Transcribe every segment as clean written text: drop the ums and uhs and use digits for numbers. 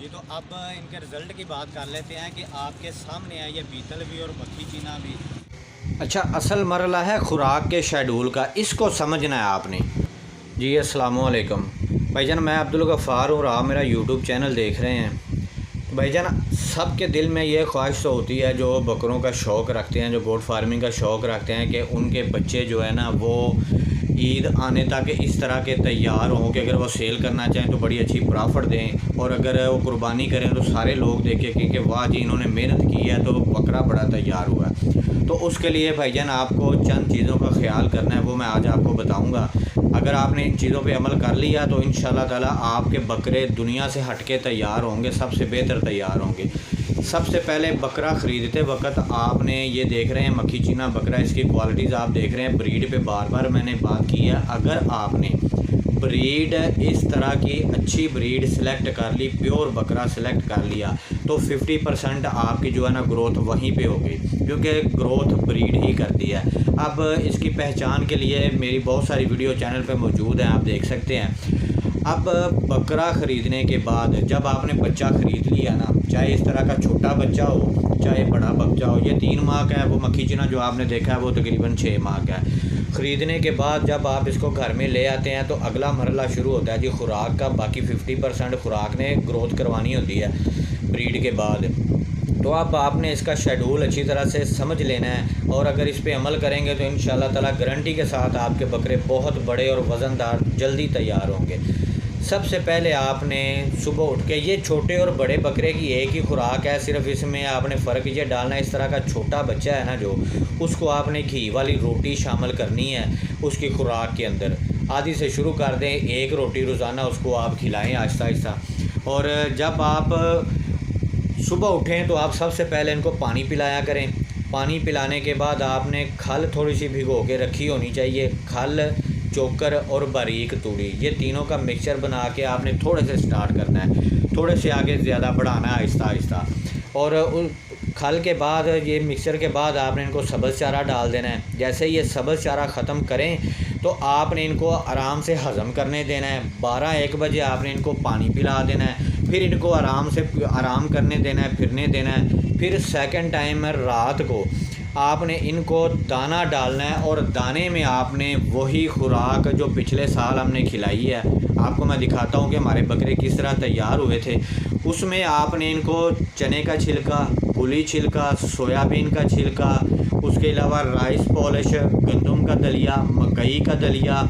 जी, तो अब इनके रिज़ल्ट की बात कर लेते हैं कि आपके सामने है ये बीतल भी और मक्खी चीना भी। अच्छा, असल मरला है खुराक के शेड्यूल का, इसको समझना है आपने। जी अस्सलाम वालेकुम भाईजान, मैं अब्दुल गफ़ार हूँ और आप मेरा यूट्यूब चैनल देख रहे हैं। तो भाईजान, सबके दिल में ये ख्वाहिश तो होती है जो बकरों का शौक़ रखते हैं, जो गोट फार्मिंग का शौक़ रखते हैं, कि उनके बच्चे जो है ना वो ईद आने तक इस तरह के तैयार हों कि अगर वो सेल करना चाहें तो बड़ी अच्छी प्रॉफिट दें, और अगर वो कुर्बानी करें तो सारे लोग देखें कि वाह जी इन्होंने मेहनत की है तो बकरा बड़ा तैयार हुआ है। तो उसके लिए भाईजान आपको चंद चीज़ों का ख्याल करना है, वो मैं आज आपको बताऊँगा। अगर आपने इन चीज़ों पे अमल कर लिया तो इंशाल्लाह ताला आपके बकरे दुनिया से हट के तैयार होंगे, सबसे बेहतर तैयार होंगे। सबसे पहले बकरा ख़रीदते वक्त आपने ये देख रहे हैं मक्खी चीना बकरा, इसकी क्वालिटीज़ आप देख रहे हैं। ब्रीड पे बार बार मैंने बात की है, अगर आपने ब्रीड इस तरह की अच्छी ब्रीड सेलेक्ट कर ली, प्योर बकरा सेलेक्ट कर लिया, तो 50% आपकी जो है ना ग्रोथ वहीं पे होगी, क्योंकि ग्रोथ ब्रीड ही करती है। अब इसकी पहचान के लिए मेरी बहुत सारी वीडियो चैनल पे मौजूद हैं, आप देख सकते हैं। अब बकरा ख़रीदने के बाद जब आपने बच्चा ख़रीद लिया ना, चाहे इस तरह का छोटा बच्चा हो चाहे बड़ा बच्चा हो, ये 3 माह का है, वो मक्खी चीना जो आपने देखा है वो तकरीबन 6 माह का है। ख़रीदने के बाद जब आप इसको घर में ले आते हैं तो अगला मरला शुरू होता है जी खुराक का। बाकी 50% खुराक ने ग्रोथ करवानी होती है ब्रीड के बाद। तो अब आपने इसका शेड्यूल अच्छी तरह से समझ लेना है, और अगर इस पे अमल करेंगे तो इंशाल्लाह ताला गारंटी के साथ आपके बकरे बहुत बड़े और वज़नदार जल्दी तैयार होंगे। सबसे पहले आपने सुबह उठ के, ये छोटे और बड़े बकरे की एक ही खुराक है, सिर्फ इसमें आपने फ़र्क ये डालना है, इस तरह का छोटा बच्चा है ना जो, उसको आपने घी वाली रोटी शामिल करनी है उसकी खुराक के अंदर। आधी से शुरू कर दें, 1 रोटी रोज़ाना उसको आप खिलाएं आहिस्ता आहिस्ता। और जब आप सुबह उठें तो आप सबसे पहले इनको पानी पिलाया करें। पानी पिलाने के बाद आपने खल थोड़ी सी भिगो के रखी होनी चाहिए, खल, चोकर और बारीक तूड़ी, ये तीनों का मिक्सचर बना के आपने थोड़े से स्टार्ट करना है, थोड़े से आगे ज़्यादा बढ़ाना है आहिस्ता आहिस्ता। और उन खल के बाद, ये मिक्सचर के बाद आपने इनको सब्ज़ चारा डाल देना है। जैसे ये सब्ज़ चारा ख़त्म करें तो आपने इनको आराम से हज़म करने देना है। 12-1 बजे आपने इनको पानी पिला देना है, फिर इनको आराम से आराम करने देना है, फिरने देना है। फिर सेकंड टाइम रात को आपने इनको दाना डालना है, और दाने में आपने वही खुराक जो पिछले साल हमने खिलाई है, आपको मैं दिखाता हूँ कि हमारे बकरे किस तरह तैयार हुए थे। उसमें आपने इनको चने का छिलका, पुली छिलका, सोयाबीन का छिलका, उसके अलावा राइस पॉलिश, गंदम का दलिया, मकई का दलिया,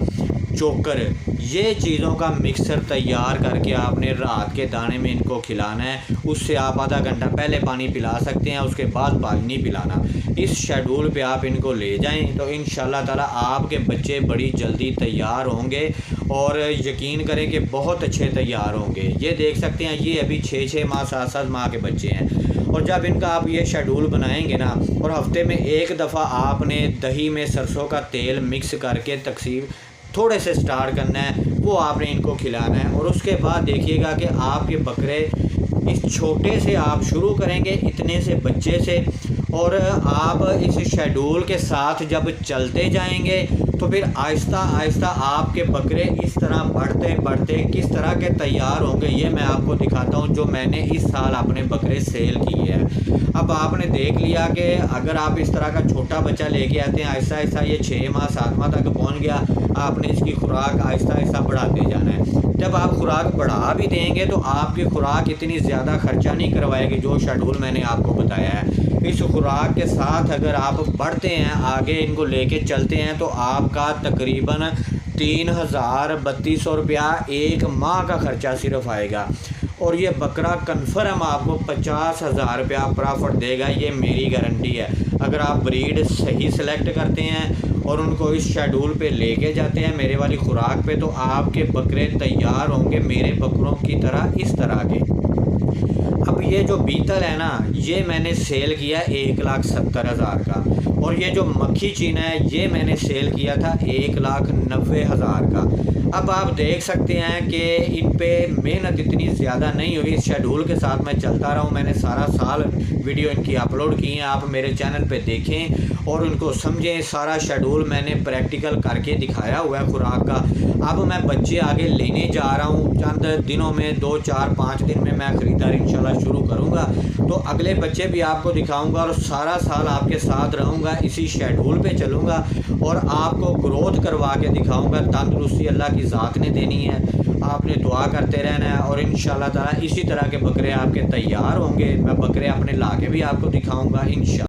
चोकर, ये चीज़ों का मिक्सर तैयार करके आपने रात के दाने में इनको खिलाना है। उससे आप आधा घंटा पहले पानी पिला सकते हैं, उसके बाद पानी नहीं पिलाना। इस शेड्यूल पे आप इनको ले जाएं तो इंशाल्लाह ताला आपके बच्चे बड़ी जल्दी तैयार होंगे, और यकीन करें कि बहुत अच्छे तैयार होंगे। ये देख सकते हैं, ये अभी 6-6 माह 7-7 माह के बच्चे हैं। और जब इनका आप ये शेड्यूल बनाएंगे ना, और हफ्ते में 1 दफ़ा आपने दही में सरसों का तेल मिक्स करके तकसीम थोड़े से स्टार्ट करना है, वो आपने इनको खिलाना है। और उसके बाद देखिएगा कि आपके बकरे इस छोटे से आप शुरू करेंगे, इतने से बच्चे से, और आप इस शेड्यूल के साथ जब चलते जाएंगे तो फिर आहिस्ता आहिस्ता आपके बकरे इस तरह बढ़ते बढ़ते किस तरह के तैयार होंगे, ये मैं आपको दिखाता हूँ जो मैंने इस साल अपने बकरे सेल किए हैं। अब आपने देख लिया कि अगर आप इस तरह का छोटा बच्चा लेके आते हैं, आहिस्ता आहिस्ता ये 6 माह 7 माह तक पहुँच गया, आपने इसकी खुराक आहिस्ता आहिस्ता बढ़ाते जाना है। जब आप खुराक बढ़ा भी देंगे तो आपकी खुराक इतनी ज़्यादा खर्चा नहीं करवाएगी, जो शेड्यूल मैंने आपको बताया है। इस खुराक के साथ अगर आप बढ़ते हैं आगे, इनको लेके चलते हैं, तो आपका तकरीबन 3000-3200 रुपया 1 माह का ख़र्चा सिर्फ आएगा, और ये बकरा कन्फर्म आपको 50,000 रुपया प्रॉफिट देगा, ये मेरी गारंटी है। अगर आप ब्रीड सही सेलेक्ट करते हैं और उनको इस शेड्यूल पे लेके जाते हैं मेरे वाली खुराक पे, तो आपके बकरे तैयार होंगे मेरे बकरों की तरह, इस तरह के। अब ये जो बीतल है ना, ये मैंने सेल किया 1,70,000 का। और ये जो मक्खी चीना है ये मैंने सेल किया था 1,90,000 का। अब आप देख सकते हैं कि इन पे मेहनत इतनी ज़्यादा नहीं हुई। इस शेड्यूल के साथ मैं चलता रहा हूँ, मैंने सारा साल वीडियो इनकी अपलोड की हैं, आप मेरे चैनल पे देखें और उनको समझें। सारा शेड्यूल मैंने प्रैक्टिकल करके दिखाया हुआ है खुराक का। अब मैं बच्चे आगे लेने जा रहा हूँ, चंद दिनों में 2, 4, 5 दिन में मैं ख़रीदारी इंशाल्लाह शुरू करूँगा, तो अगले बच्चे भी आपको दिखाऊँगा और सारा साल आपके साथ रहूँगा, इसी शेड्यूल पे चलूँगा और आपको ग्रोथ करवा के दिखाऊँगा। तंदुरुस्ती अल्लाह की ज़ात ने देनी है, आपने दुआ करते रहना है और इंशाल्लाह ताला इसी तरह के बकरे आपके तैयार होंगे। मैं बकरे अपने ला के भी आपको दिखाऊँगा इंशाल्लाह।